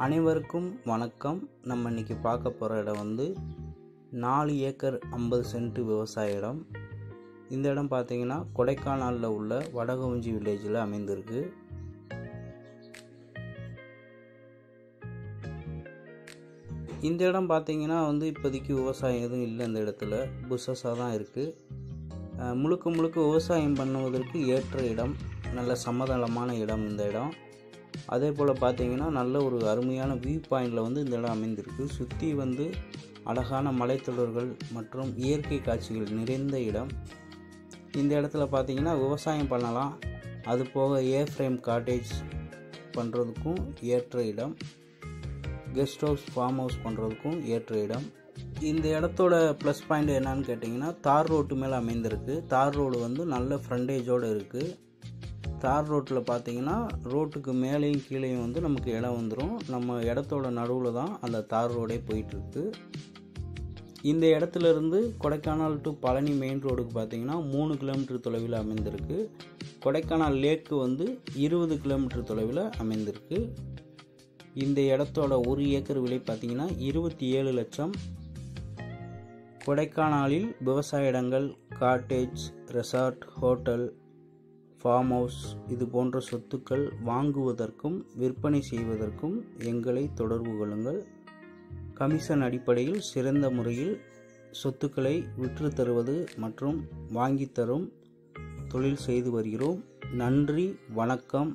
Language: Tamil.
அனைவருக்கும் வணக்கம். நம்ம இன்றைக்கி பார்க்க போகிற இடம் வந்து 4 ஏக்கர் 50 சென்ட் விவசாய இடம். இந்த இடம் பார்த்திங்கன்னா கொடைக்கானலில் உள்ள வடகவுஞ்சி வில்லேஜில் அமைந்திருக்கு. இந்த இடம் பார்த்திங்கன்னா இப்போதைக்கு விவசாயம் எதுவும் இல்லை. இந்த இடத்துல புஷஸாக தான் இருக்குது. முழுக்க விவசாயம் பண்ணுவதற்கு ஏற்ற இடம், நல்ல சமதளமான இடம் இந்த இடம். அதே போல் பார்த்திங்கன்னா நல்ல ஒரு அருமையான வியூ பாயிண்டில் இந்த இடம் அமைந்திருக்கு. சுற்றி அழகான மலைத்தொடர்கள் மற்றும் இயற்கை காட்சிகள் நிறைந்த இடம். இந்த இடத்துல பார்த்திங்கன்னா விவசாயம் பண்ணலாம். அது போக ஏ-ஃப்ரேம் காட்டேஜ் பண்ணுறதுக்கும் ஏற்ற இடம், கெஸ்ட் ஹவுஸ், ஃபார்ம் ஹவுஸ் பண்ணுறதுக்கும் ஏற்ற இடம். இந்த இடத்தோட ப்ளஸ் பாயிண்ட் என்னன்னு கேட்டிங்கன்னா, தார் ரோட்டு மேலே அமைந்திருக்கு. தார் ரோடு நல்ல ஃப்ரண்டேஜோடு இருக்குது. தார் ரோட்டில் பார்த்திங்கன்னா ரோட்டுக்கு மேலேயும் கீழேயும் நமக்கு இடம் வந்துடும். நம்ம இடத்தோட நடுவில் தான் அந்த தார் ரோடே போயிட்டுருக்கு. இந்த இடத்துலேருந்து கொடைக்கானல் டு பழனி மெயின் ரோடுக்கு பார்த்திங்கன்னா 3 கிலோமீட்டர் தொலைவில் அமைந்திருக்கு. கொடைக்கானல் லேக்கு 20 கிலோமீட்டர் தொலைவில் அமைந்திருக்கு. இந்த இடத்தோட 1 ஏக்கர் விலை பார்த்திங்கன்னா 27 லட்சம். கொடைக்கானலில் விவசாய இடங்கள், cottage, resort, hotel, farm house இது போன்ற சொத்துக்கள் வாங்குவதற்கும் விற்பனை செய்வதற்கும் எங்களை தொடர்பு கொள்ளுங்கள். கமிஷன் அடிப்படையில் சிறந்த முறையில் சொத்துக்களை விற்று தருவது மற்றும் வாங்கி தரும் தொழில் செய்து வருகிறோம். நன்றி, வணக்கம்.